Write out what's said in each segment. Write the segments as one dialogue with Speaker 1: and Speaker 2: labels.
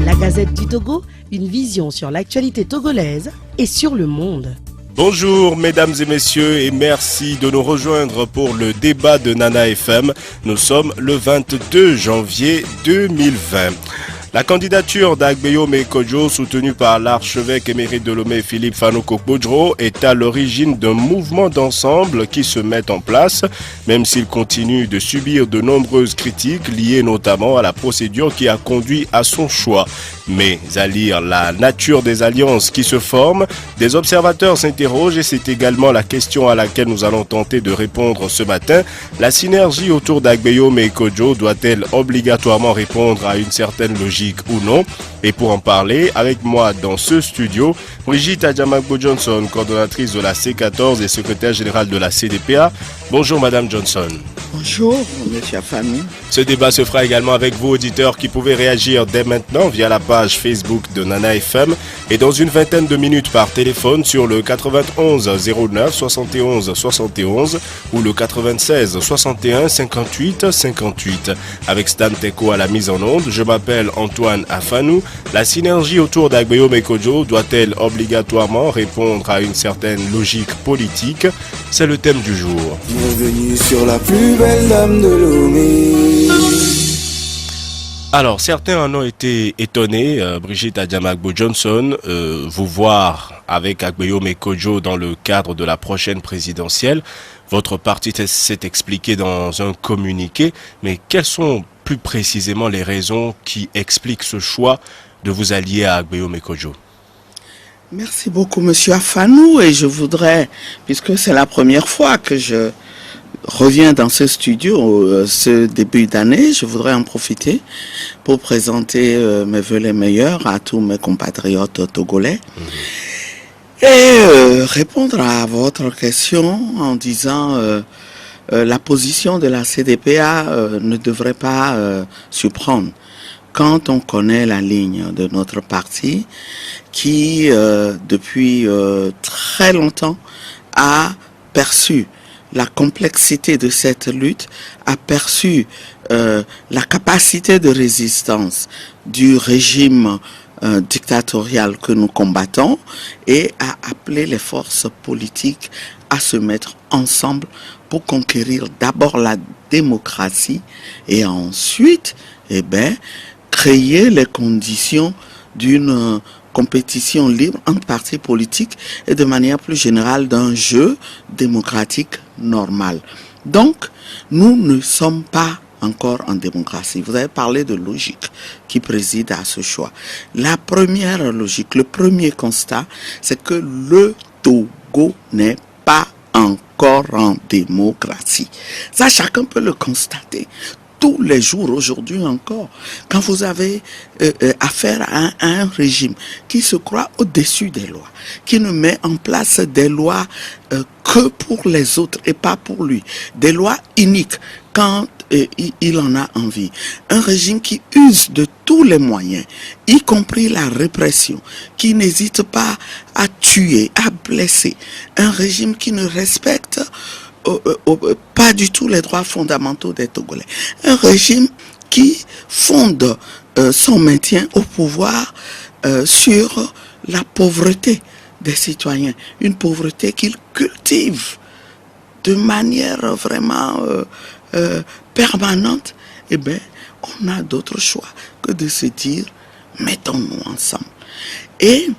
Speaker 1: La Gazette du Togo, une vision sur l'actualité togolaise et sur le monde.
Speaker 2: Bonjour mesdames et messieurs et merci de nous rejoindre pour le débat de Nana FM. Nous sommes le 22 janvier 2020. La candidature d'Agbeyome Kodjo, soutenue par l'archevêque émérite de Lomé Philippe Fanoko Bodro, est à l'origine d'un mouvement d'ensemble qui se met en place, même s'il continue de subir de nombreuses critiques liées notamment à la procédure qui a conduit à son choix. Mais à lire la nature des alliances qui se forment, des observateurs s'interrogent et c'est également la question à laquelle nous allons tenter de répondre ce matin. La synergie autour d'Agbeyome Kodjo doit-elle obligatoirement répondre à une certaine logique ou non? Et pour en parler, avec moi dans ce studio, Brigitte Adjamagbo Johnson, coordonnatrice de la C14 et secrétaire générale de la CDPA. Bonjour Madame Johnson.
Speaker 3: Bonjour Monsieur Afani.
Speaker 2: Ce débat se fera également avec vous auditeurs qui pouvez réagir dès maintenant via la page Facebook de Nana FM et dans une vingtaine de minutes par téléphone sur le 91 09 71 71 ou le 96 61 58 58. Avec Stan Teko à la mise en onde, je m'appelle Antoine Afanou. La synergie autour d'Agbeyome Kodjo doit-elle obligatoirement répondre à une certaine logique politique? C'est le thème du jour.
Speaker 4: Bienvenue sur la plus belle dame de Lomé.
Speaker 2: Alors, certains en ont été étonnés, Brigitte Adjamagbo Johnson, vous voir avec Agbeyome Kodjo dans le cadre de la prochaine présidentielle. Votre parti s'est expliqué dans un communiqué, mais quelles sont plus précisément les raisons qui expliquent ce choix de vous allier à Agbeyome Kodjo?
Speaker 3: Merci beaucoup Monsieur Afanou et je voudrais, puisque c'est la première fois que je reviens dans ce studio ce début d'année, je voudrais en profiter pour présenter mes vœux les meilleurs à tous mes compatriotes togolais et répondre à votre question en disant la position de la CDPA ne devrait pas surprendre. Quand on connaît la ligne de notre parti qui, depuis très longtemps, a perçu la complexité de cette lutte, a perçu la capacité de résistance du régime dictatorial que nous combattons et a appelé les forces politiques à se mettre ensemble pour conquérir d'abord la démocratie et ensuite, créer les conditions d'une compétition libre entre partis politiques et de manière plus générale d'un jeu démocratique normal. Donc, nous ne sommes pas encore en démocratie. Vous avez parlé de logique qui préside à ce choix. La première logique, le premier constat, c'est que le Togo n'est pas encore en démocratie. Ça, chacun peut le constater. Tous les jours, aujourd'hui encore, quand vous avez affaire à un régime qui se croit au-dessus des lois, qui ne met en place des lois que pour les autres et pas pour lui, des lois uniques quand il en a envie, un régime qui use de tous les moyens, y compris la répression, qui n'hésite pas à tuer, à blesser, un régime qui ne respecte pas du tout les droits fondamentaux des Togolais. Un régime qui fonde son maintien au pouvoir sur la pauvreté des citoyens. Une pauvreté qu'il cultive de manière vraiment permanente. Eh bien, on a d'autres choix que de se dire, mettons-nous ensemble. Et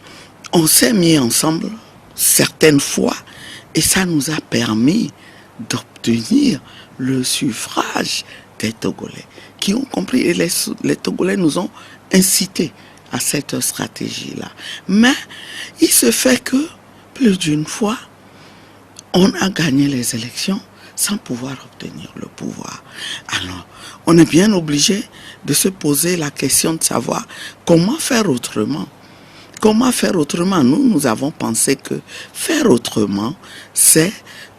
Speaker 3: on s'est mis ensemble certaines fois et ça nous a permis d'obtenir le suffrage des Togolais qui ont compris et les Togolais nous ont incités à cette stratégie-là. Mais il se fait que plus d'une fois, on a gagné les élections sans pouvoir obtenir le pouvoir. Alors, on est bien obligé de se poser la question de savoir comment faire autrement. Comment faire autrement? Nous avons pensé que faire autrement, c'est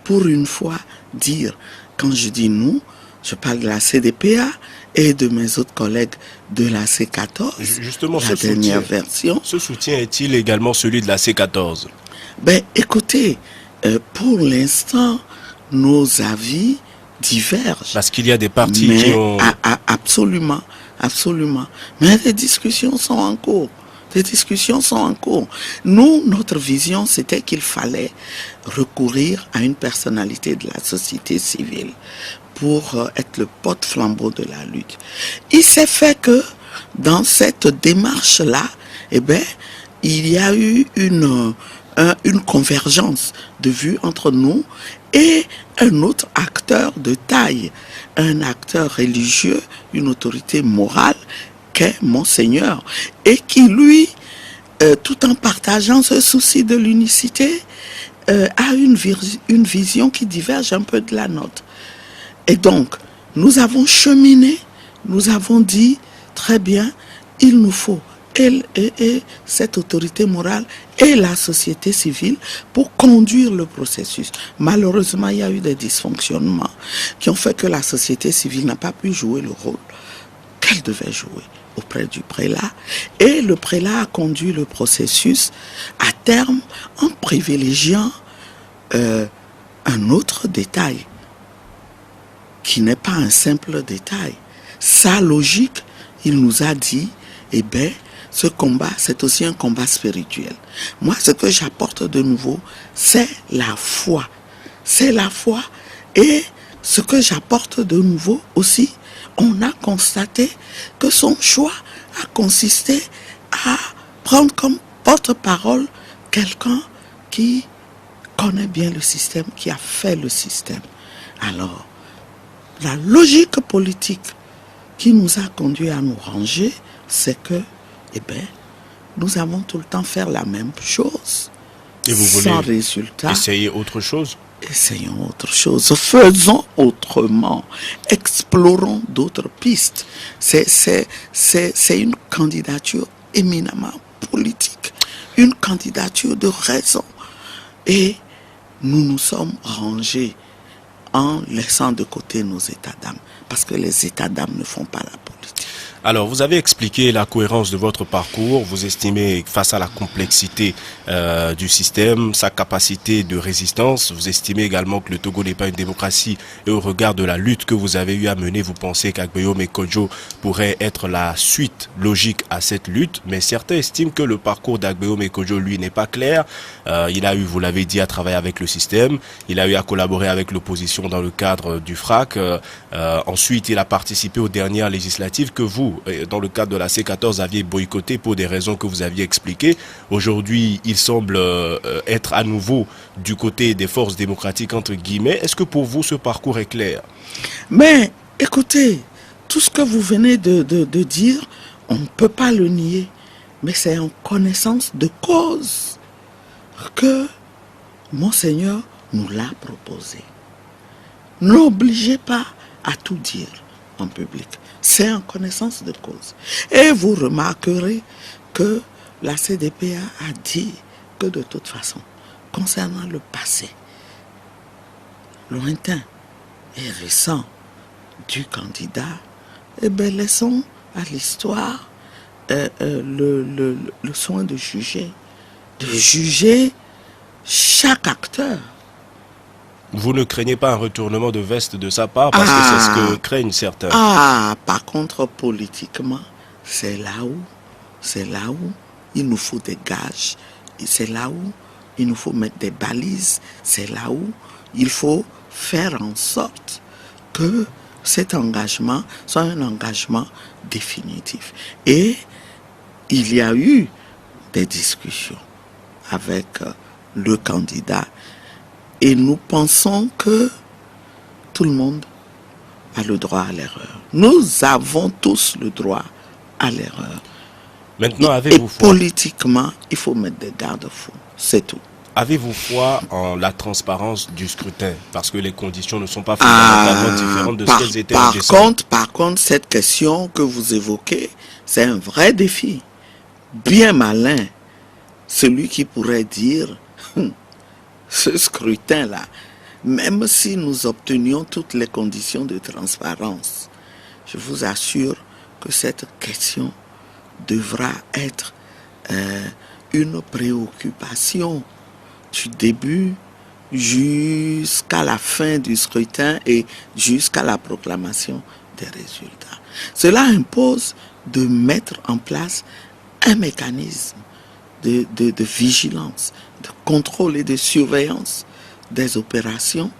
Speaker 3: pour une fois dire, quand je dis nous, je parle de la CDPA et de mes autres collègues de la C14,
Speaker 2: justement,
Speaker 3: la dernière version.
Speaker 2: Ce soutien est-il également celui de la C14?
Speaker 3: Écoutez, pour l'instant, nos avis divergent.
Speaker 2: Parce qu'il y a des partis
Speaker 3: mais
Speaker 2: qui ont...
Speaker 3: absolument, absolument. Mais des discussions sont en cours. Des discussions sont en cours. Nous, notre vision, c'était qu'il fallait recourir à une personnalité de la société civile pour être le porte-flambeau de la lutte. Il s'est fait que dans cette démarche-là, eh bien, il y a eu une convergence de vues entre nous et un autre acteur de taille, un acteur religieux, une autorité morale qu'est Monseigneur, et qui lui, tout en partageant ce souci de l'unicité, a une vision qui diverge un peu de la nôtre. Et donc, nous avons cheminé, nous avons dit, très bien, il nous faut et cette autorité morale et la société civile pour conduire le processus. Malheureusement, il y a eu des dysfonctionnements qui ont fait que la société civile n'a pas pu jouer le rôle qu'elle devait jouer auprès du prélat. Et le prélat a conduit le processus à terme en privilégiant un autre détail qui n'est pas un simple détail. Sa logique, il nous a dit, eh bien, ce combat, c'est aussi un combat spirituel. Moi, ce que j'apporte de nouveau, c'est la foi. C'est la foi. Et ce que j'apporte de nouveau aussi, on a constaté que son choix a consisté à prendre comme porte-parole quelqu'un qui connaît bien le système, qui a fait le système. Alors, la logique politique qui nous a conduit à nous ranger, c'est que, eh bien, nous avons tout le temps faire la même chose.
Speaker 2: Et vous
Speaker 3: sans
Speaker 2: voulez
Speaker 3: résultat.
Speaker 2: essayer autre chose?
Speaker 3: Essayons autre chose, faisons autrement, explorons d'autres pistes. C'est une candidature éminemment politique, une candidature de raison. Et nous nous sommes rangés en laissant de côté nos états d'âme, parce que les états d'âme ne font pas la politique.
Speaker 2: Alors, vous avez expliqué la cohérence de votre parcours. Vous estimez, face à la complexité du système, sa capacité de résistance, vous estimez également que le Togo n'est pas une démocratie, et au regard de la lutte que vous avez eu à mener, vous pensez qu'Agbeyo Mekodjo pourrait être la suite logique à cette lutte. Mais certains estiment que le parcours d'Agbeyo Mekodjo, lui, n'est pas clair. Il a eu, vous l'avez dit, à travailler avec le système. Il a eu à collaborer avec l'opposition dans le cadre du FRAC. Ensuite, il a participé aux dernières législatives que vous, dans le cadre de la C14, aviez boycotté pour des raisons que vous aviez expliquées. Aujourd'hui, il semble être à nouveau du côté des forces démocratiques, entre guillemets. Est-ce que pour vous, ce parcours est clair?
Speaker 3: Mais écoutez, tout ce que vous venez de dire, on ne peut pas le nier. Mais c'est en connaissance de cause que Monseigneur nous l'a proposé. N'obligez pas à tout dire en public. C'est en connaissance de cause. Et vous remarquerez que la CDPA a dit que de toute façon, concernant le passé lointain et récent du candidat, eh bien, laissons à l'histoire le soin de juger chaque acteur.
Speaker 2: Vous ne craignez pas un retournement de veste de sa part, parce que c'est ce que craignent certains.
Speaker 3: Par contre, politiquement, c'est là où il nous faut des gages, c'est là où il nous faut mettre des balises, c'est là où il faut faire en sorte que cet engagement soit un engagement définitif. Et il y a eu des discussions avec le candidat. Et nous pensons que tout le monde a le droit à l'erreur. Nous avons tous le droit à l'erreur.
Speaker 2: Maintenant, avez-vous foi?
Speaker 3: Politiquement, il faut mettre des garde-fous. C'est tout.
Speaker 2: Avez-vous foi en la transparence du scrutin? Parce que les conditions ne sont pas fondamentalement différentes de ce qu'elles étaient en décembre.
Speaker 3: Par contre, cette question que vous évoquez, c'est un vrai défi. Bien malin. Celui qui pourrait dire... Ce scrutin-là, même si nous obtenions toutes les conditions de transparence, je vous assure que cette question devra être une préoccupation du début jusqu'à la fin du scrutin et jusqu'à la proclamation des résultats. Cela impose de mettre en place un mécanisme de vigilance, de contrôle et de surveillance des opérations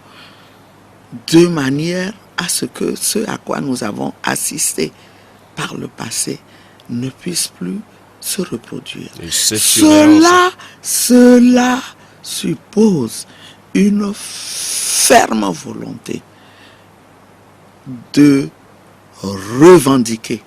Speaker 3: de manière à ce que ce à quoi nous avons assisté par le passé ne puisse plus se reproduire. Cela suppose une ferme volonté de revendiquer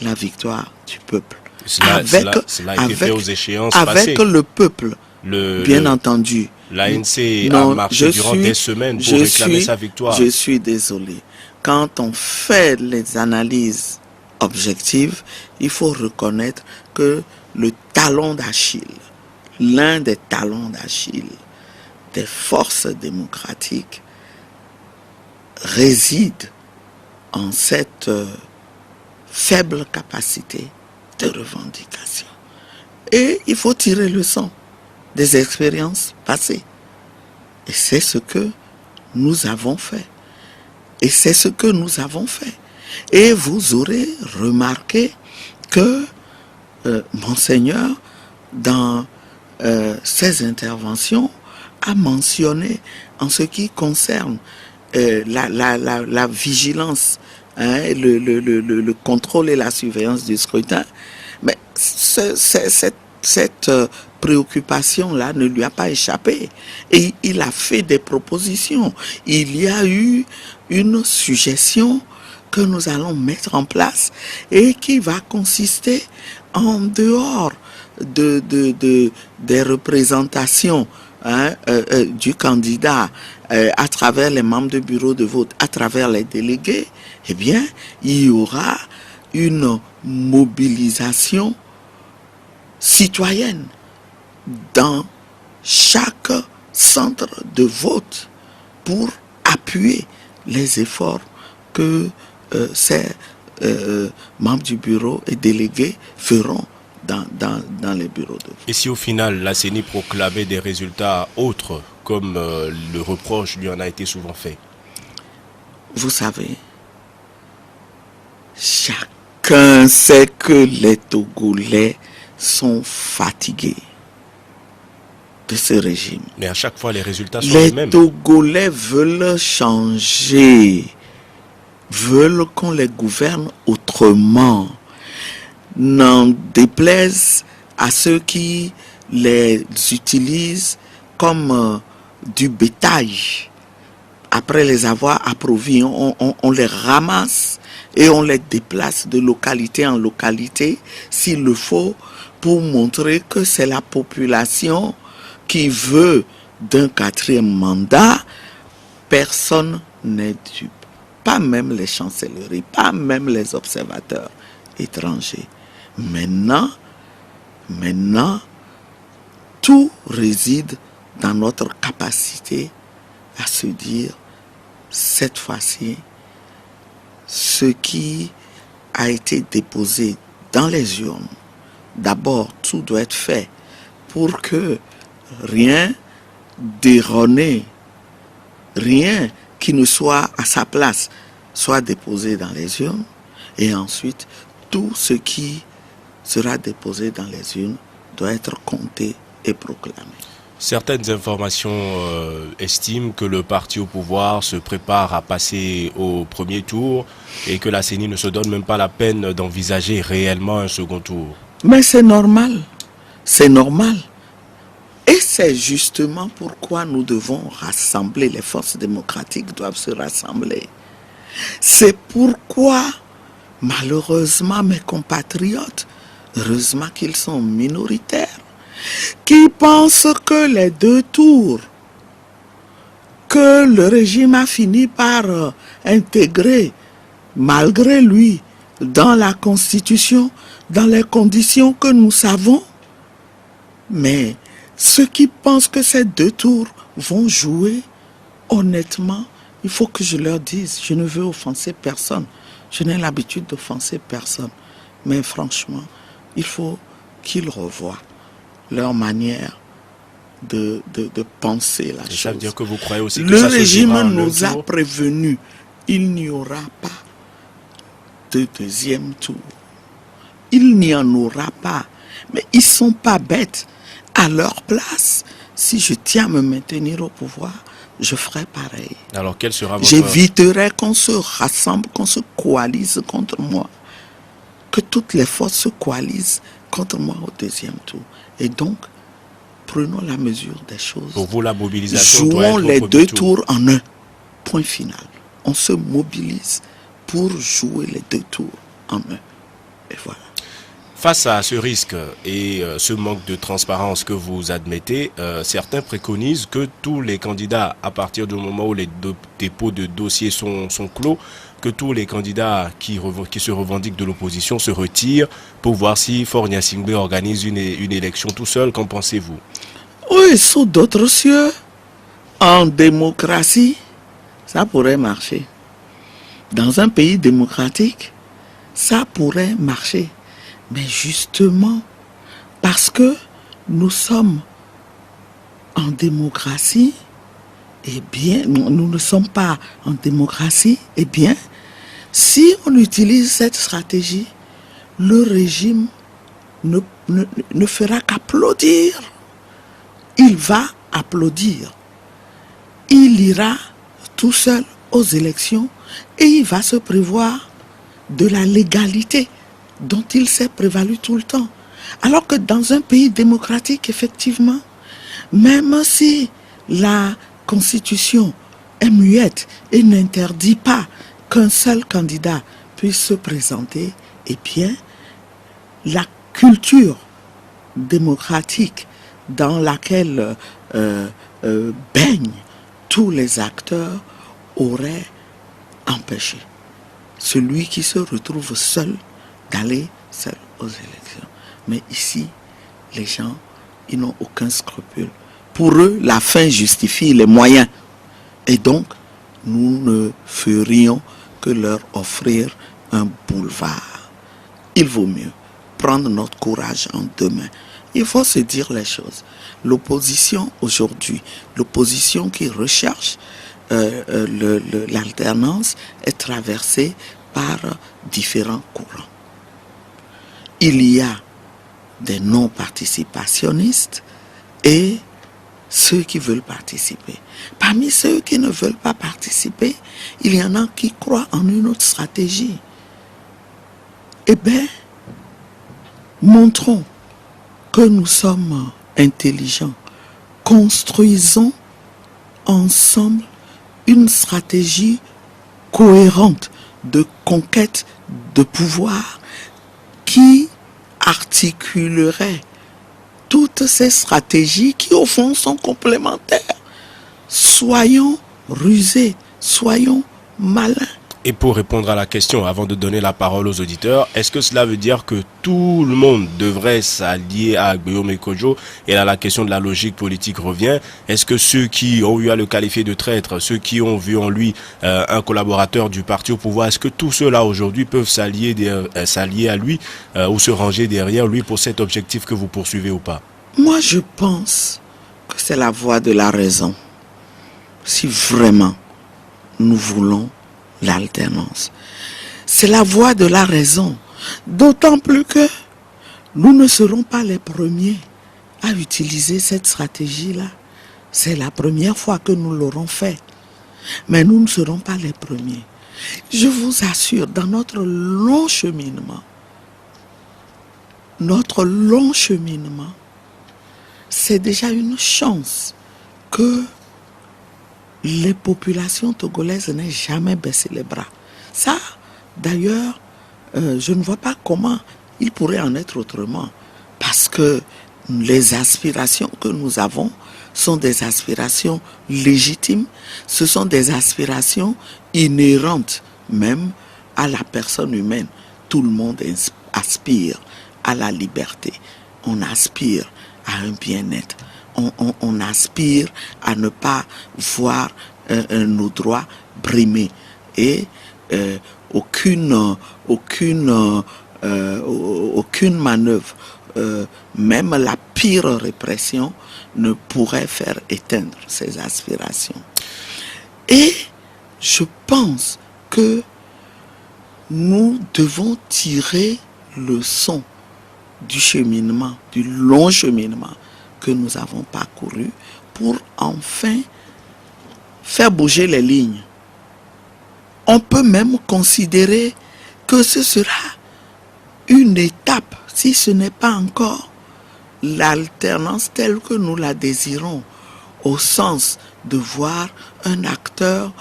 Speaker 3: la victoire du peuple.
Speaker 2: Cela a été fait aux échéances passées.
Speaker 3: Avec le peuple, bien entendu.
Speaker 2: L'ANC a marché durant des semaines pour réclamer sa victoire.
Speaker 3: Je suis désolé. Quand on fait les analyses objectives, il faut reconnaître que le talon d'Achille, l'un des talons d'Achille des forces démocratiques réside en cette faible capacité de revendication. Et il faut tirer le leçon des expériences passées. Et c'est ce que nous avons fait. Et vous aurez remarqué que Monseigneur, dans ses interventions, a mentionné en ce qui concerne la vigilance, le contrôle et la surveillance du scrutin, mais cette préoccupation-là ne lui a pas échappé. Et il a fait des propositions. Il y a eu une suggestion que nous allons mettre en place et qui va consister en dehors des représentations du candidat à travers les membres du bureau de vote, à travers les délégués, eh bien, il y aura une mobilisation citoyenne dans chaque centre de vote pour appuyer les efforts que ces membres du bureau et délégués feront dans les bureaux de vote.
Speaker 2: Et si au final la CENI proclamait des résultats autres, comme le reproche lui en a été souvent fait?
Speaker 3: Vous savez, chacun sait que les Togolais sont fatigués de ce régime.
Speaker 2: Mais à chaque fois, les résultats sont les mêmes.
Speaker 3: Les Togolais veulent changer, veulent qu'on les gouverne autrement. N'en déplaise à ceux qui les utilisent comme du bétail. Après les avoir approuvés, on les ramasse et on les déplace de localité en localité, s'il le faut, pour montrer que c'est la population qui veut d'un 4e mandat. Personne n'est dupe. Pas même les chancelleries, pas même les observateurs étrangers. Maintenant, tout réside dans notre capacité à se dire, cette fois-ci, ce qui a été déposé dans les urnes, d'abord, tout doit être fait pour que rien d'erroné, rien qui ne soit à sa place, soit déposé dans les urnes, et ensuite, tout ce qui sera déposé dans les urnes doit être compté et proclamé.
Speaker 2: Certaines informations estiment que le parti au pouvoir se prépare à passer au premier tour et que la CENI ne se donne même pas la peine d'envisager réellement un second tour.
Speaker 3: Mais c'est normal. C'est normal. Et c'est justement pourquoi nous devons rassembler, les forces démocratiques doivent se rassembler. C'est pourquoi, malheureusement, mes compatriotes, heureusement qu'ils sont minoritaires, qui pensent que les 2 tours que le régime a fini par intégrer, malgré lui, dans la Constitution, dans les conditions que nous savons, mais ceux qui pensent que ces 2 tours vont jouer, honnêtement, il faut que je leur dise, je ne veux offenser personne, je n'ai l'habitude d'offenser personne, mais franchement, il faut qu'ils revoient leur manière de penser la chose.
Speaker 2: Ça veut dire que vous croyez aussi que
Speaker 3: le
Speaker 2: ça se
Speaker 3: régime
Speaker 2: jouera en
Speaker 3: nous
Speaker 2: un
Speaker 3: a
Speaker 2: tour?
Speaker 3: prévenus, il n'y aura pas de deuxième tour. Il n'y en aura pas. Mais ils ne sont pas bêtes. À leur place, si je tiens à me maintenir au pouvoir, je ferai pareil.
Speaker 2: Alors, quel sera votre...
Speaker 3: J'éviterai qu'on se rassemble, qu'on se coalise contre moi. Que toutes les forces se coalisent contre moi au deuxième tour. Et donc, prenons la mesure des choses.
Speaker 2: Pour vous, la mobilisation doit
Speaker 3: Jouons
Speaker 2: être
Speaker 3: les
Speaker 2: au
Speaker 3: deux
Speaker 2: premier tour.
Speaker 3: tours en un. Point final. On se mobilise pour jouer les deux tours en un. Et voilà.
Speaker 2: Face à ce risque et ce manque de transparence que vous admettez, certains préconisent que tous les candidats, à partir du moment où les dépôts de dossiers sont clos, que tous les candidats qui se revendiquent de l'opposition se retirent pour voir si Faure Gnassingbé organise une élection tout seul. Qu'en pensez-vous?
Speaker 3: Oui, sous d'autres cieux, en démocratie, ça pourrait marcher. Dans un pays démocratique, ça pourrait marcher. Mais justement, parce que nous sommes en démocratie, eh bien, nous ne sommes pas en démocratie, eh bien, si on utilise cette stratégie, le régime ne fera qu'applaudir. Il va applaudir. Il ira tout seul aux élections et il va se prévoir de la légalité dont il s'est prévalu tout le temps. Alors que dans un pays démocratique, effectivement, même si la Constitution est muette et n'interdit pas qu'un seul candidat puisse se présenter, eh bien, la culture démocratique dans laquelle baignent tous les acteurs aurait empêché celui qui se retrouve seul d'aller seul aux élections. Mais ici, les gens, ils n'ont aucun scrupule. Pour eux, la fin justifie les moyens. Et donc, nous ne ferions que leur offrir un boulevard. Il vaut mieux prendre notre courage en deux mains. Il faut se dire les choses. L'opposition aujourd'hui, l'opposition qui recherche l'alternance est traversée par différents courants. Il y a des non-participationnistes et ceux qui veulent participer. Parmi ceux qui ne veulent pas participer, il y en a qui croient en une autre stratégie. Eh bien, montrons que nous sommes intelligents. Construisons ensemble une stratégie cohérente de conquête de pouvoir qui articulerait toutes ces stratégies qui au fond sont complémentaires. Soyons rusés, soyons malins.
Speaker 2: Et pour répondre à la question, avant de donner la parole aux auditeurs, est-ce que cela veut dire que tout le monde devrait s'allier à Guillaume Kojo? Et là, la question de la logique politique revient. Est-ce que ceux qui ont eu à le qualifier de traître, ceux qui ont vu en lui un collaborateur du parti au pouvoir, est-ce que tous ceux-là aujourd'hui peuvent s'allier à lui ou se ranger derrière lui pour cet objectif que vous poursuivez ou pas?
Speaker 3: Moi, je pense que c'est la voie de la raison. Si vraiment nous voulons l'alternance. C'est la voie de la raison. D'autant plus que nous ne serons pas les premiers à utiliser cette stratégie-là. C'est la première fois que nous l'aurons fait. Mais nous ne serons pas les premiers. Je vous assure, dans notre long cheminement, c'est déjà une chance que les populations togolaises n'aient jamais baissé les bras. Ça, d'ailleurs, je ne vois pas comment il pourrait en être autrement. Parce que les aspirations que nous avons sont des aspirations légitimes. Ce sont des aspirations inhérentes même à la personne humaine. Tout le monde aspire à la liberté. On aspire à un bien-être. On aspire à ne pas voir nos droits brimés. Et aucune manœuvre, même la pire répression, ne pourrait faire éteindre ces aspirations. Et je pense que nous devons tirer le son du cheminement, du long cheminement que nous avons parcouru pour enfin faire bouger les lignes. On peut même considérer que ce sera une étape, si ce n'est pas encore l'alternance telle que nous la désirons, au sens de voir un acteur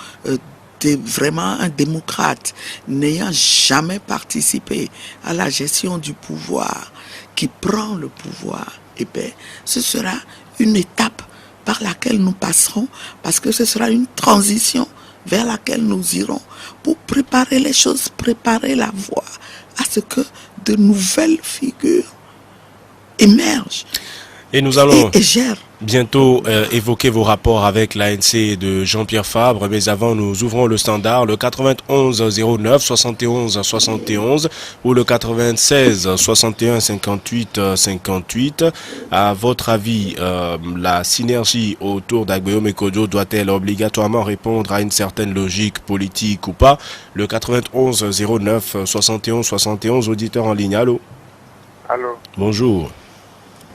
Speaker 3: vraiment un démocrate, n'ayant jamais participé à la gestion du pouvoir, qui prend le pouvoir. Et bien, ce sera une étape par laquelle nous passerons, parce que ce sera une transition vers laquelle nous irons pour préparer les choses, préparer la voie à ce que de nouvelles figures émergent
Speaker 2: et nous allons
Speaker 3: et gèrent.
Speaker 2: Bientôt évoquer vos rapports avec l'ANC de Jean-Pierre Fabre, mais avant nous ouvrons le standard, le 91 09 71 71 ou le 96 61 58 58. À votre avis, la synergie autour d'Agbeyo Kodjo doit-elle obligatoirement répondre à une certaine logique politique ou pas? Le 91 09 71 71, auditeur en ligne, allô?
Speaker 5: Allô.
Speaker 2: Bonjour.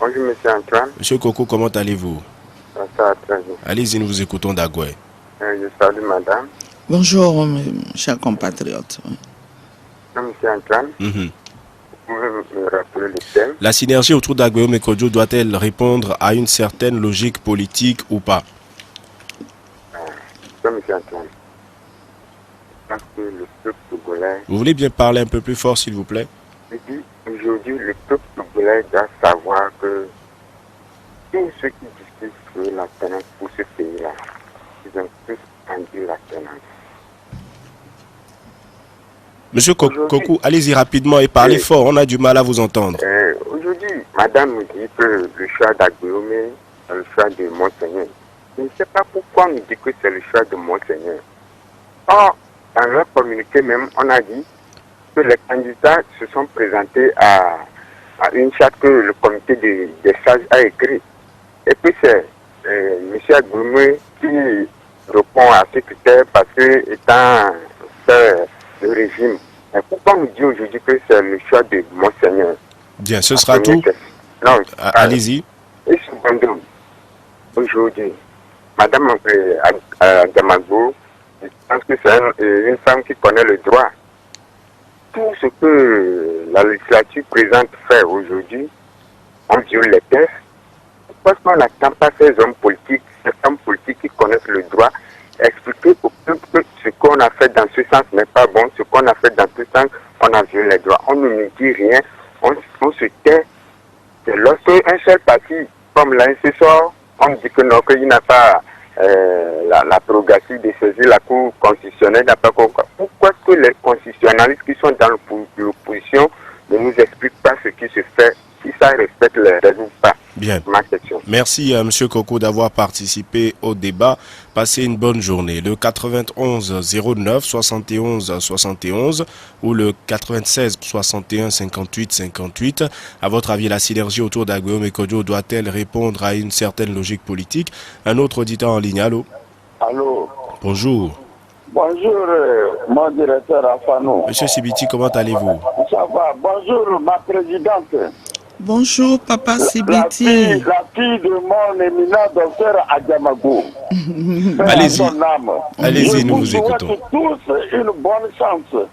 Speaker 5: Bonjour, monsieur Antoine.
Speaker 2: Monsieur Koko, comment allez-vous?
Speaker 5: Ça va très bien.
Speaker 2: Allez-y, nous vous écoutons d'Agoué.
Speaker 5: Je salue madame.
Speaker 3: Bonjour, mes chers compatriotes.
Speaker 5: Monsieur Antoine, vous pouvez me rappeler le thème?
Speaker 2: La synergie autour d'Agbeyo Kodjo doit-elle répondre à une certaine logique politique ou pas?
Speaker 5: Monsieur Antoine, je pense que le peuple togolais...
Speaker 2: Vous voulez bien parler un peu plus fort, s'il vous plaît?
Speaker 5: Je dis, aujourd'hui, le peuple togolais doit savoir que tous ceux qui discutent sur la tenance pour ce pays-là, ils ont tous tendu la tenance.
Speaker 2: Monsieur Kokou, allez-y rapidement et parlez fort, on a du mal à vous entendre.
Speaker 5: Aujourd'hui, madame me dit que le choix d'Agbeyo est le choix de Monseigneur. Je ne sais pas pourquoi on nous dit que c'est le choix de Monseigneur. Or, dans leur communiqué même, on a dit que les candidats se sont présentés à une charte que le comité des sages a écrit. Et puis c'est M. Agbeyo qui répond à ces critères parce que étant le régime. Et pourquoi on nous dit aujourd'hui que c'est le choix de Monseigneur?
Speaker 2: Bien, ce sera tout.
Speaker 5: Non,
Speaker 2: allez-y.
Speaker 5: Et cependant, aujourd'hui, madame Damago, je pense que c'est une femme qui connaît le droit. Tout ce que la législature présente fait aujourd'hui, on viole les textes. Pourquoi est-ce qu'on n'attend pas ces hommes politiques, ces femmes politiques qui connaissent le droit, expliquer au peuple que ce qu'on a fait dans ce sens n'est pas bon, ce qu'on a fait dans ce sens, on a violé les droits. On ne nous dit rien, on se tait. C'est lorsque un seul parti, comme l'ANC sort, on dit que non, qu'il n'a pas la prérogative de saisir la Cour constitutionnelle. Pourquoi est-ce que les constitutionnalistes qui sont dans l'opposition ne nous expliquent pas ce qui se fait, si ça respecte les règles ou pas?
Speaker 2: Bien.
Speaker 5: Ma question.
Speaker 2: Merci Monsieur Koko d'avoir participé au débat. Passez une bonne journée. Le 91 09 71 71 ou le 96 61 58 58. À votre avis, la synergie autour d'Agbeyo Kodjo doit-elle répondre à une certaine logique politique? Un autre auditeur en ligne, allô?
Speaker 6: Allô.
Speaker 2: Bonjour.
Speaker 6: Bonjour, mon directeur Afano.
Speaker 2: Monsieur Sibiti, comment allez-vous?
Speaker 6: Ça va. Bonjour, ma présidente.
Speaker 3: Bonjour, Papa Sibiti.
Speaker 6: La fille de mon éminent docteur Adjamago.
Speaker 2: Allez-y. Allez-y, nous vous écoutons.
Speaker 6: Je vous souhaite tous une bonne chance,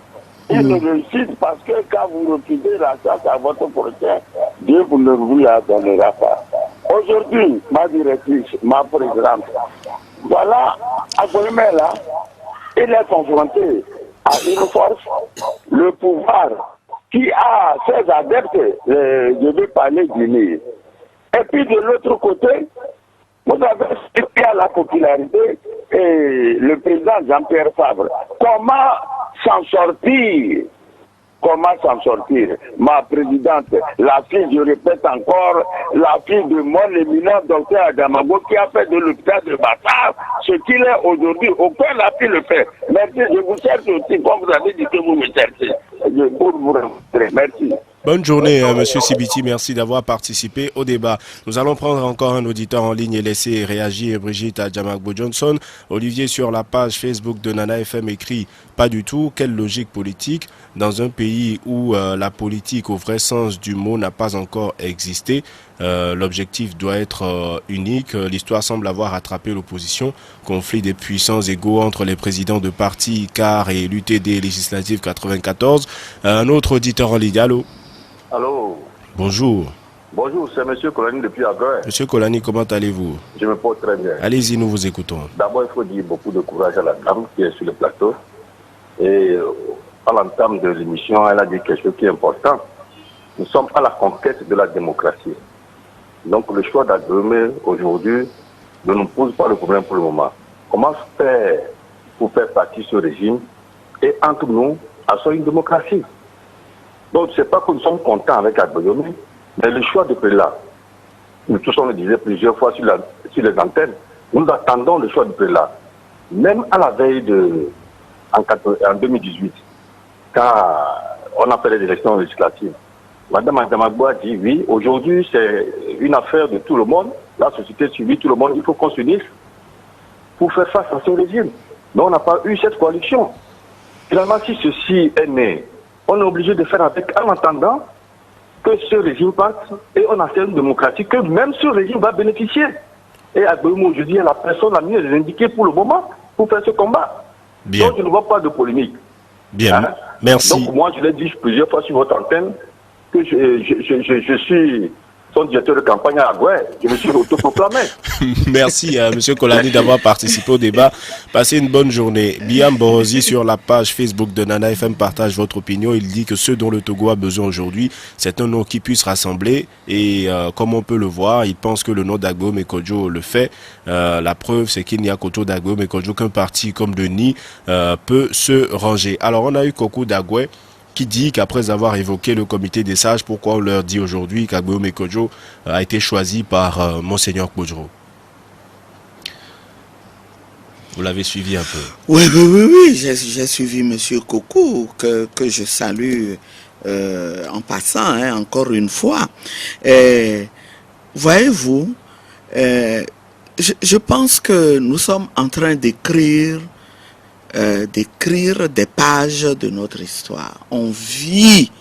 Speaker 6: une réussite, parce que quand vous refusez la chance à votre prochain, Dieu vous ne vous la donnera pas. Aujourd'hui, ma directrice, ma présidente, voilà, Agbeyo là, il est confronté à une force, le pouvoir, qui a ses adeptes, je vais parler du Nil. Et puis de l'autre côté, vous avez ce qui a la popularité et le président Jean-Pierre Fabre. Comment s'en sortir? Comment s'en sortir? Ma présidente, la fille, je répète encore, la fille de mon éminent docteur Adamago qui a fait de l'hôpital de Bassar ce qu'il est aujourd'hui. Aucun n'a pu le faire. Merci, je vous cherche aussi, comme vous avez dit que vous me cherchez. Pour vous rencontrer. Merci.
Speaker 2: Bonne journée, Monsieur Sibiti. Merci d'avoir participé au débat. Nous allons prendre encore un auditeur en ligne et laisser réagir Brigitte Adjamagbo Johnson. Olivier sur la page Facebook de Nana FM écrit « Pas du tout. Quelle logique politique dans un pays où la politique au vrai sens du mot n'a pas encore existé. L'objectif doit être unique. L'histoire semble avoir rattrapé l'opposition. Conflit des puissants égaux entre les présidents de partis CAR et l'UTD législative 94. Un autre auditeur en ligne. Allô?
Speaker 7: Allô?
Speaker 2: Bonjour.
Speaker 7: Bonjour, c'est M. Kolani depuis Aguerre.
Speaker 2: Monsieur Kolani, comment allez-vous?
Speaker 7: Je me porte très bien.
Speaker 2: Allez-y, nous vous écoutons.
Speaker 7: D'abord, il faut dire beaucoup de courage à la dame qui est sur le plateau. Et à l'entame de l'émission, elle a dit quelque chose qui est important. Nous sommes à la conquête de la démocratie. Donc le choix d'Agbemé aujourd'hui ne nous pose pas le problème pour le moment. Comment faire pour faire partie de ce régime et entre nous, assurer une démocratie? Donc c'est pas que nous sommes contents avec Agbemé, mais le choix de Prélat, nous tous on le disait plusieurs fois sur les antennes, nous attendons le choix de Prélat. Même à la veille en 2018, quand on a fait les élections législatives, Madame Adjamagbo a dit oui, aujourd'hui c'est une affaire de tout le monde, la société civile, tout le monde, il faut qu'on s'unisse pour faire face à ce régime. Mais on n'a pas eu cette coalition. Finalement, si ceci est né, on est obligé de faire avec en attendant que ce régime passe et on a une démocratie que même ce régime va bénéficier. Et Agbemé aujourd'hui est la personne la mieux indiquée pour le moment pour faire ce combat.
Speaker 2: Bien.
Speaker 7: Donc je ne vois pas de polémique.
Speaker 2: Bien,
Speaker 7: Hein?
Speaker 2: merci.
Speaker 7: Donc moi je l'ai dit plusieurs fois sur votre antenne que je suis son directeur de campagne à Aguerre. Je me suis autoproclamé.
Speaker 2: Merci à Monsieur Kolani d'avoir participé au débat. Passez une bonne journée. Biam Borosi sur la page Facebook de Nana FM partage votre opinion. Il dit que ce dont le Togo a besoin aujourd'hui, c'est un nom qui puisse rassembler. Et comme on peut le voir, il pense que le nom d'Agbemé Kodjo le fait. La preuve, c'est qu'il n'y a qu'autour d'Agbemé Kodjo qu'un parti comme le NI peut se ranger. Alors, on a eu Kokou d'Aguerre qui dit qu'après avoir évoqué le comité des sages, pourquoi on leur dit aujourd'hui qu'Agbemé Kodjo a été choisi par Monseigneur Kodjo? Vous l'avez suivi un peu?
Speaker 3: Oui, j'ai suivi Monsieur Kokou, que je salue en passant, hein, encore une fois. Voyez-vous, je pense que nous sommes en train d'écrire des pages de notre histoire. On vit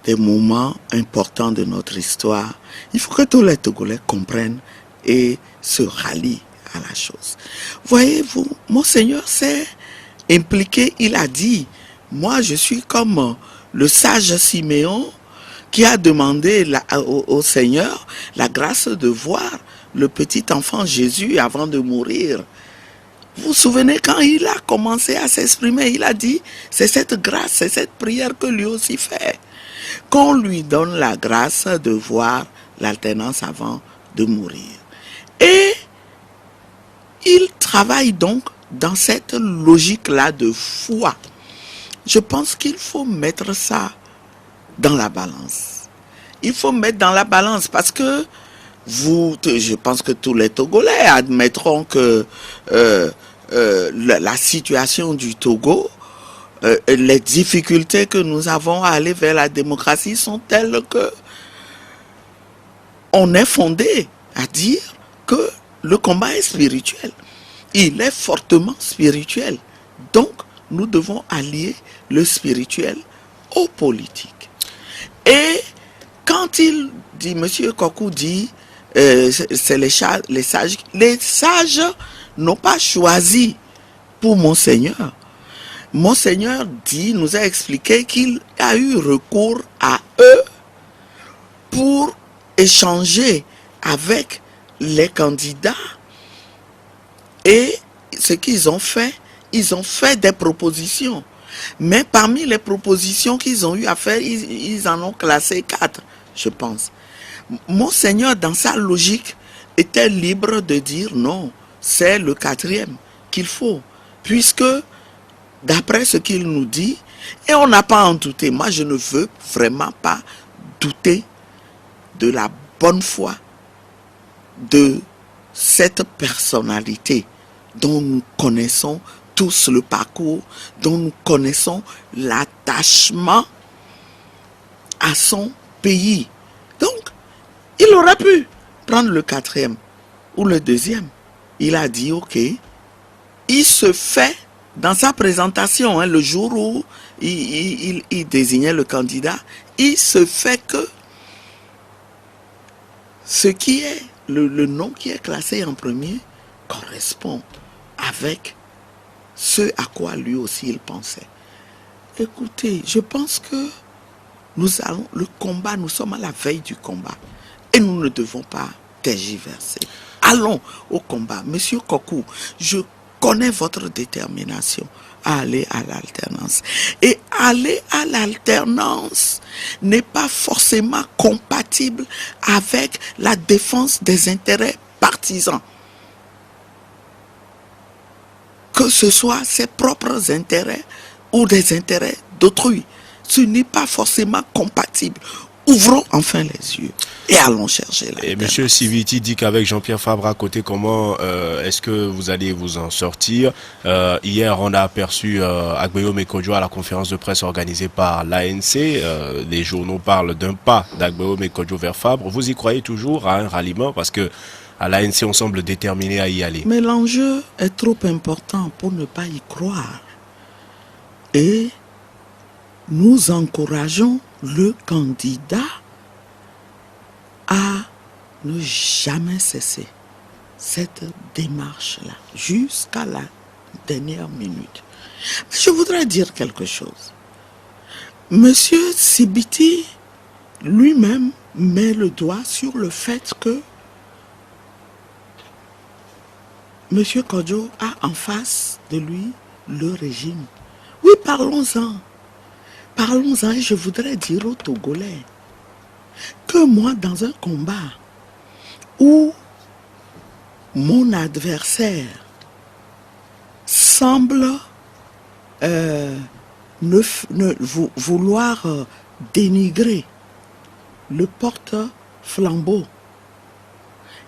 Speaker 3: des moments importants de notre histoire. Il faut que tous les Togolais comprennent et se rallient à la chose. Voyez-vous, Monseigneur s'est impliqué, il a dit, moi je suis comme le sage Siméon qui a demandé au Seigneur la grâce de voir le petit enfant Jésus avant de mourir. Vous vous souvenez quand il a commencé à s'exprimer, il a dit, c'est cette grâce, c'est cette prière que lui aussi fait. Qu'on lui donne la grâce de voir l'alternance avant de mourir. Et il travaille donc dans cette logique-là de foi. Je pense qu'il faut mettre ça dans la balance. Il faut mettre dans la balance parce que je pense que tous les Togolais admettront que la situation du Togo, les difficultés que nous avons à aller vers la démocratie sont telles que on est fondé à dire que le combat est spirituel. Il est fortement spirituel. Donc, nous devons allier le spirituel au politique. Et quand il dit, M. Kokou dit, c'est les sages. Les sages n'ont pas choisi pour Monseigneur. Monseigneur nous a expliqué qu'il a eu recours à eux pour échanger avec les candidats. Et ce qu'ils ont fait des propositions. Mais parmi les propositions qu'ils ont eu à faire, ils en ont classé 4, je pense. Monseigneur, dans sa logique, était libre de dire non, c'est le 4e qu'il faut. Puisque, d'après ce qu'il nous dit, et on n'a pas en douté, moi je ne veux vraiment pas douter de la bonne foi de cette personnalité dont nous connaissons tous le parcours dont nous connaissons l'attachement à son pays. Donc, il aurait pu prendre le 4e ou le 2e. Il a dit, ok, il se fait, dans sa présentation, le jour où il désignait le candidat, il se fait que ce qui est, le nom qui est classé en premier correspond avec ce à quoi lui aussi il pensait. Écoutez, je pense que nous allons, le combat, nous sommes à la veille du combat et nous ne devons pas tergiverser. Allons au combat. Monsieur Kokou, je connais votre détermination à aller à l'alternance. Et aller à l'alternance n'est pas forcément compatible avec la défense des intérêts partisans. Que ce soit ses propres intérêts ou des intérêts d'autrui. Ce n'est pas forcément compatible. Ouvrons enfin les yeux et allons chercher la
Speaker 2: Et M. Siviti dit qu'avec Jean-Pierre Fabre à côté, comment est-ce que vous allez vous en sortir? Hier, on a aperçu Agbeyo Mekodjo à la conférence de presse organisée par l'ANC. Les journaux parlent d'un pas d'Agbeyo Mekodjo vers Fabre. Vous y croyez toujours à un ralliement? Parce que à l'ANC, on semble déterminé à y aller.
Speaker 3: Mais l'enjeu est trop important pour ne pas y croire. Et nous encourageons le candidat à ne jamais cesser cette démarche-là jusqu'à la dernière minute. Je voudrais dire quelque chose. Monsieur Sibiti lui-même met le doigt sur le fait que Monsieur Kodjo a en face de lui le régime. Oui, parlons-en. Parlons-en et je voudrais dire aux Togolais que moi, dans un combat où mon adversaire semble vouloir dénigrer le porte-flambeau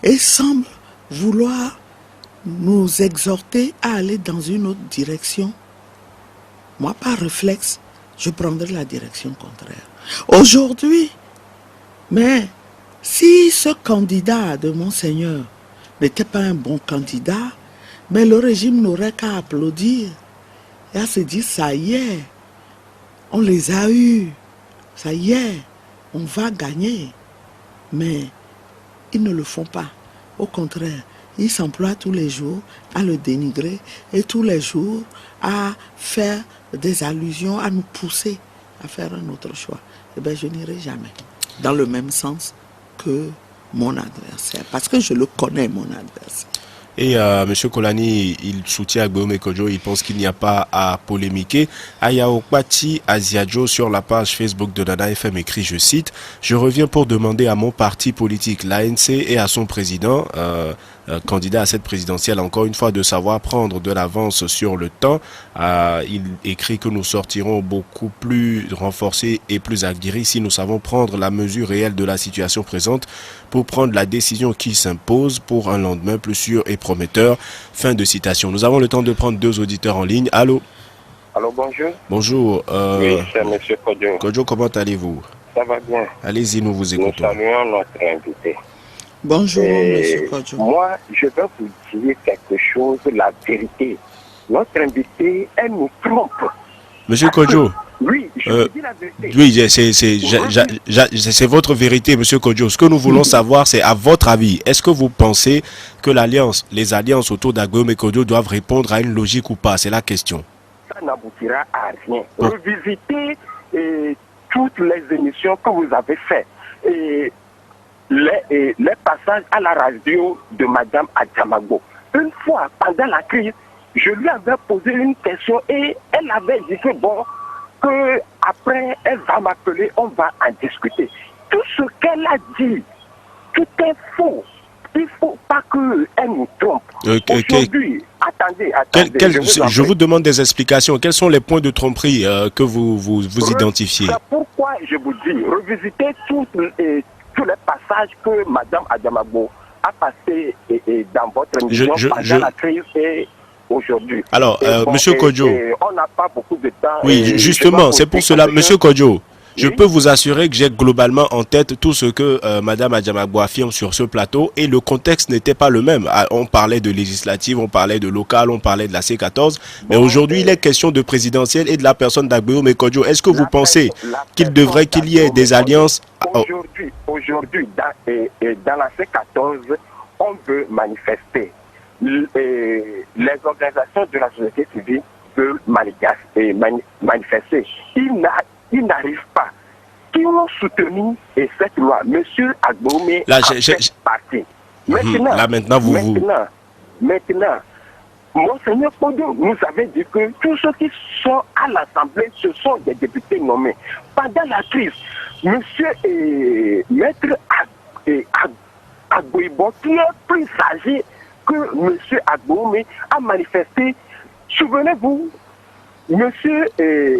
Speaker 3: et semble vouloir nous exhorter à aller dans une autre direction, moi, par réflexe, je prendrai la direction contraire. Aujourd'hui, mais si ce candidat de Monseigneur n'était pas un bon candidat, mais le régime n'aurait qu'à applaudir et à se dire, ça y est, on les a eus, ça y est, on va gagner. Mais ils ne le font pas. Au contraire, ils s'emploient tous les jours à le dénigrer et tous les jours à faire des allusions, à nous pousser à faire un autre choix. Eh bien, je n'irai jamais dans le même sens que mon adversaire, parce que je le connais, mon adversaire.
Speaker 2: Et M. Kolani, il soutient Agbeyo Mekodjo, il pense qu'il n'y a pas à polémiquer. Ayaokpati Aziadjo sur la page Facebook de Nana FM écrit, je cite, « Je reviens pour demander à mon parti politique, l'ANC, et à son président, candidat à cette présidentielle, encore une fois, de savoir prendre de l'avance sur le temps. » Il écrit que nous sortirons beaucoup plus renforcés et plus aguerris si nous savons prendre la mesure réelle de la situation présente pour prendre la décision qui s'impose pour un lendemain plus sûr et prometteur. Fin de citation. Nous avons le temps de prendre 2 auditeurs en ligne. Allô?
Speaker 5: Allô, bonjour.
Speaker 2: Bonjour.
Speaker 5: Oui, c'est M. Kodjo.
Speaker 2: Kodjo, comment allez-vous?
Speaker 5: Ça va bien.
Speaker 2: Allez-y, nous vous écoutons.
Speaker 5: Nous saluons notre invité.
Speaker 3: Bonjour, M. Kodjo.
Speaker 5: Moi, je vais vous dire quelque chose, la vérité. Notre invité, elle nous trompe.
Speaker 2: Monsieur Kodjo.
Speaker 5: Oui, je vous dis la vérité.
Speaker 2: Oui, c'est votre vérité, Monsieur Kodjo. Ce que nous voulons savoir, c'est à votre avis, est-ce que vous pensez que les alliances autour d'Agbeyo Mekodjo doivent répondre à une logique ou pas? C'est la question.
Speaker 5: Ça n'aboutira à rien. Bon. Revisitez toutes les émissions que vous avez faites. Et les passages à la radio de Madame Adjamagbo. Une fois, pendant la crise, je lui avais posé une question et elle avait dit que bon, que après elle va m'appeler, on va en discuter. Tout ce qu'elle a dit, tout est faux. Il ne faut pas qu'elle nous trompe. Aujourd'hui, attendez.
Speaker 2: Je vous demande des explications. Quels sont les points de tromperie que vous identifiez?
Speaker 5: Pourquoi je vous dis, revisitez tous les passages que Mme Adjamagbo a passés dans votre émission pendant la crise et
Speaker 6: aujourd'hui.
Speaker 2: Alors, Monsieur Kodjo.
Speaker 6: On n'a pas beaucoup de temps.
Speaker 2: Oui, justement, c'est pour cela, Monsieur Kodjo. Je peux vous assurer que j'ai globalement en tête tout ce que Madame Adjamagbo affirme sur ce plateau et le contexte n'était pas le même. On parlait de législative, on parlait de local, on parlait de la C14, mais aujourd'hui il est question de présidentielle et de la personne d'Agbeo Mekodjo. Est-ce que vous pensez qu'il devrait qu'il y ait des alliances?
Speaker 6: Aujourd'hui, dans la C14, on veut manifester. Les organisations de la société civile veulent manifester. Ils n'arrivent pas. Qui ont soutenu cette loi? Monsieur Agbomé a fait partie.
Speaker 2: Maintenant,
Speaker 6: Maintenant, Monseigneur Kodjo nous avait dit que tous ceux qui sont à l'Assemblée, ce sont des députés nommés. Pendant la crise, Monsieur Maître Agboibo, qui est plus âgé que Monsieur Agbomé, a manifesté. Souvenez-vous,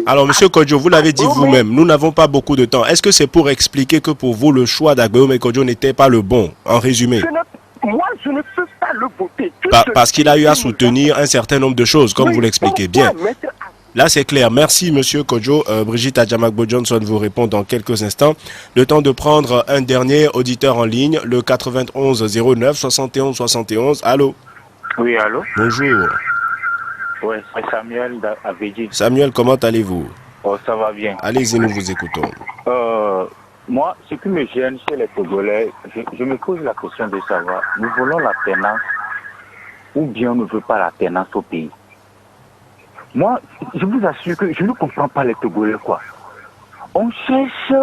Speaker 2: Alors, Monsieur Kodjo, vous l'avez dit vous-même, nous n'avons pas beaucoup de temps. Est-ce que c'est pour expliquer que pour vous, le choix d'Agbeo Mekodjo n'était pas le bon, en résumé?
Speaker 6: Moi, je ne peux pas le voter.
Speaker 2: Parce qu'il a eu à soutenir un certain nombre de choses, comme vous l'expliquez bien. Là, c'est clair. Merci, Monsieur Kodjo. Brigitte Adjamagbo Johnson vous répond dans quelques instants. Le temps de prendre un dernier auditeur en ligne, le 91 09 71 71. Allô?
Speaker 8: Oui, allô?
Speaker 2: Bonjour.
Speaker 8: Oui, c'est Samuel d'Avedji.
Speaker 2: Samuel, comment allez-vous?
Speaker 8: Oh, ça va bien.
Speaker 2: Allez-y, nous vous écoutons.
Speaker 8: Moi, ce qui me gêne chez les Togolais, je me pose la question de savoir, nous voulons l'alternance ou bien on ne veut pas l'alternance au pays. Moi, je vous assure que je ne comprends pas les Togolais, quoi. On cherche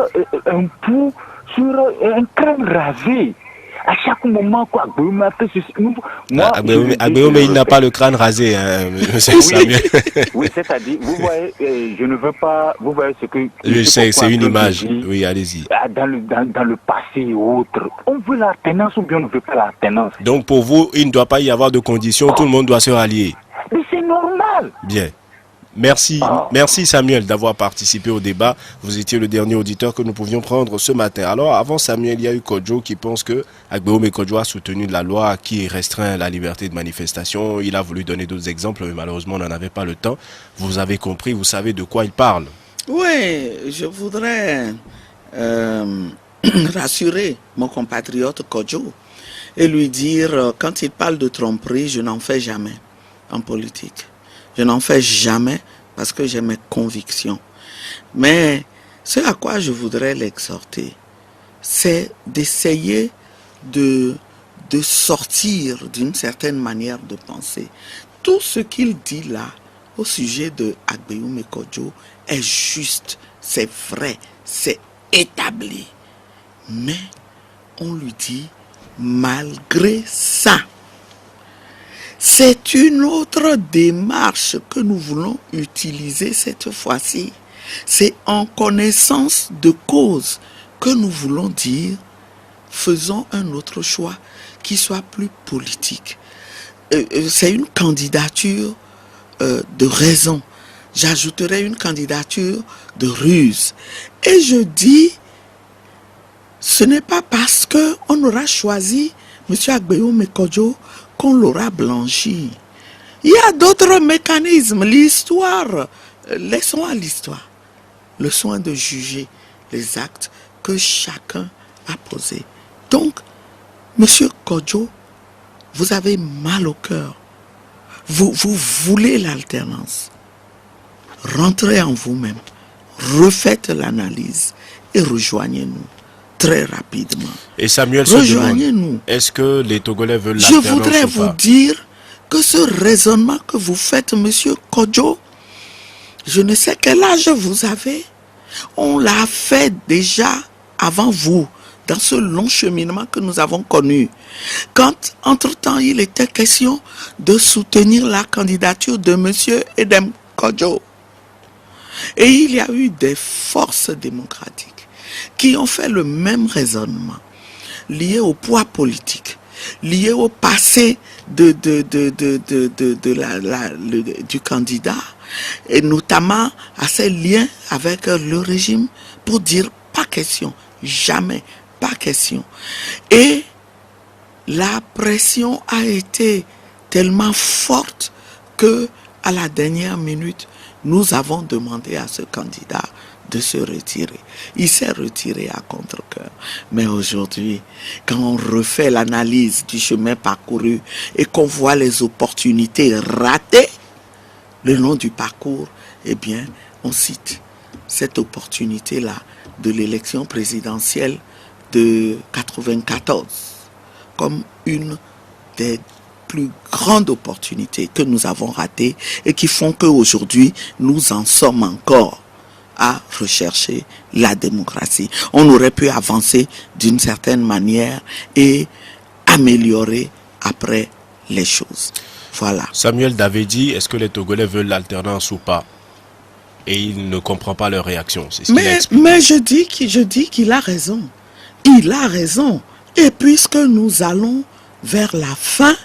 Speaker 8: un pouls sur un crâne rasé. À chaque moment, quoi, Agbeo fait ceci.
Speaker 2: Agbeo, mais il n'a pas le crâne rasé, hein, Samuel.
Speaker 8: Oui, c'est-à-dire, vous voyez, je ne veux pas, vous voyez ce que...
Speaker 2: Je sais, c'est une image. Oui, allez-y.
Speaker 8: Dans le passé et autres, on veut l'alternance ou bien on ne veut pas l'alternance.
Speaker 2: Donc pour vous, il ne doit pas y avoir de conditions, tout le monde doit se rallier.
Speaker 8: Mais c'est normal.
Speaker 2: Bien. Merci Samuel d'avoir participé au débat. Vous étiez le dernier auditeur que nous pouvions prendre ce matin. Alors avant Samuel, il y a eu Kodjo qui pense que Agbeo Mekodjo a soutenu la loi qui restreint la liberté de manifestation. Il a voulu donner d'autres exemples, mais malheureusement on n'en avait pas le temps. Vous avez compris, vous savez de quoi il parle.
Speaker 3: Oui, je voudrais rassurer mon compatriote Kodjo et lui dire, quand il parle de tromperie, je n'en fais jamais en politique. Je n'en fais jamais parce que j'ai mes convictions. Mais ce à quoi je voudrais l'exhorter, c'est d'essayer de sortir d'une certaine manière de penser. Tout ce qu'il dit là au sujet de Agbeo Mekodjo est juste, c'est vrai, c'est établi. Mais on lui dit, malgré ça, c'est une autre démarche que nous voulons utiliser cette fois-ci. C'est en connaissance de cause que nous voulons dire, faisons un autre choix qui soit plus politique. C'est une candidature de raison. J'ajouterai une candidature de ruse. Et je dis, ce n'est pas parce qu'on aura choisi M. Agbeo Mekodjo qu'on l'aura blanchi. Il y a d'autres mécanismes. L'histoire, laissons à l'histoire le soin de juger les actes que chacun a posés. Donc, Monsieur Kodjo, vous avez mal au cœur. Vous voulez l'alternance. Rentrez en vous-même, refaites l'analyse et rejoignez-nous très rapidement.
Speaker 2: Et Samuel se demande, est-ce que les Togolais veulent l'alternance?
Speaker 3: Je voudrais vous dire que ce raisonnement que vous faites, Monsieur Kodjo, je ne sais quel âge vous avez. On l'a fait déjà avant vous, dans ce long cheminement que nous avons connu. Quand, entre-temps, il était question de soutenir la candidature de Monsieur Edem Kodjo. Et il y a eu des forces démocratiques qui ont fait le même raisonnement, lié au poids politique, lié au passé du candidat, et notamment à ses liens avec le régime, pour dire pas question, jamais, pas question. Et la pression a été tellement forte que à la dernière minute, nous avons demandé à ce candidat de se retirer. Il s'est retiré à contre-cœur. Mais aujourd'hui, quand on refait l'analyse du chemin parcouru et qu'on voit les opportunités ratées le long du parcours, eh bien, on cite cette opportunité-là de l'élection présidentielle de 94 comme une des plus grandes opportunités que nous avons ratées et qui font qu'aujourd'hui, nous en sommes encore à rechercher la démocratie. On aurait pu avancer d'une certaine manière et améliorer après les choses. Voilà.
Speaker 2: Samuel Davedi, est-ce que les Togolais veulent l'alternance ou pas? Et il ne comprend pas leur réaction. C'est ce
Speaker 3: mais je dis qu'il a raison. Il a raison. Et puisque nous allons vers la fin,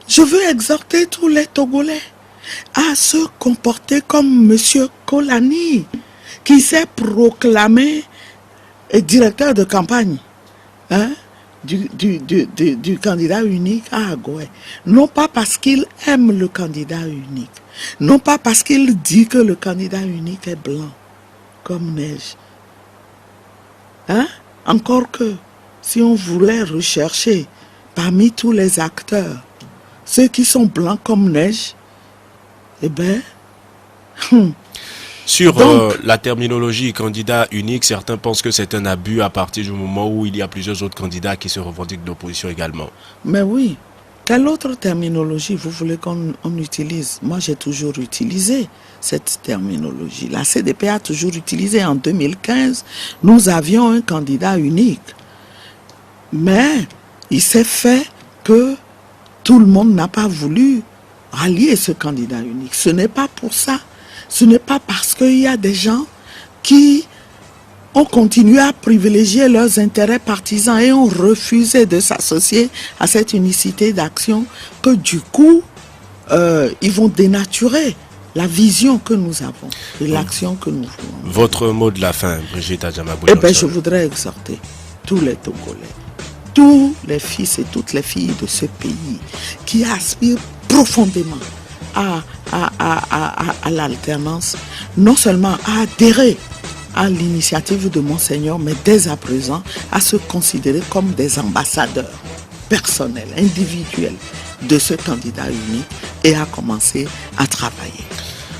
Speaker 3: je veux exhorter tous les Togolais à se comporter comme M. Kolani, qui s'est proclamé directeur de campagne du candidat unique à Agoé. Non pas parce qu'il aime le candidat unique, non pas parce qu'il dit que le candidat unique est blanc, comme neige. Encore que, si on voulait rechercher parmi tous les acteurs, ceux qui sont blancs comme neige, eh bien...
Speaker 2: Sur la terminologie candidat unique, certains pensent que c'est un abus à partir du moment où il y a plusieurs autres candidats qui se revendiquent d'opposition également.
Speaker 3: Mais oui, quelle autre terminologie vous voulez qu'on utilise? Moi, j'ai toujours utilisé cette terminologie. La CDP a toujours utilisé. En 2015, nous avions un candidat unique. Mais il s'est fait que tout le monde n'a pas voulu rallier ce candidat unique. Ce n'est pas pour ça. Ce n'est pas parce qu'il y a des gens qui ont continué à privilégier leurs intérêts partisans et ont refusé de s'associer à cette unicité d'action que du coup, ils vont dénaturer la vision que nous avons et l'action que nous voulons.
Speaker 2: Votre mot de la fin, Brigitte Adjamabou.
Speaker 3: Eh bien, je voudrais exhorter tous les Togolais, tous les fils et toutes les filles de ce pays qui aspirent profondément à l'alternance, non seulement à adhérer à l'initiative de Monseigneur, mais dès à présent à se considérer comme des ambassadeurs personnels, individuels de ce candidat unique et à commencer à travailler.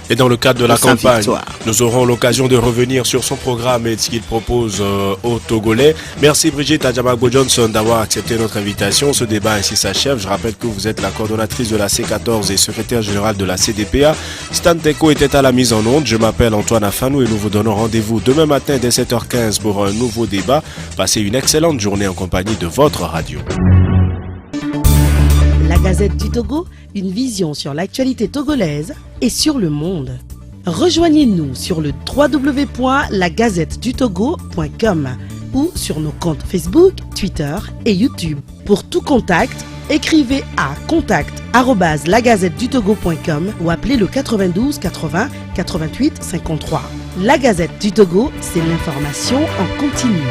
Speaker 2: Et dans le cadre de la campagne, nous aurons l'occasion de revenir sur son programme et ce qu'il propose aux Togolais. Merci Brigitte Adjamabou Johnson d'avoir accepté notre invitation. Ce débat ainsi s'achève. Je rappelle que vous êtes la coordonnatrice de la C14 et secrétaire générale de la CDPA. Stan Teko était à la mise en onde. Je m'appelle Antoine Afanou et nous vous donnons rendez-vous demain matin dès 7h15 pour un nouveau débat. Passez une excellente journée en compagnie de votre radio.
Speaker 1: La Gazette du Togo, une vision sur l'actualité togolaise et sur le monde. Rejoignez-nous sur le www.lagazettedutogo.com ou sur nos comptes Facebook, Twitter et YouTube. Pour tout contact, écrivez à contact@lagazettedutogo.com ou appelez le 92 80 88 53. La Gazette du Togo, c'est l'information en continu.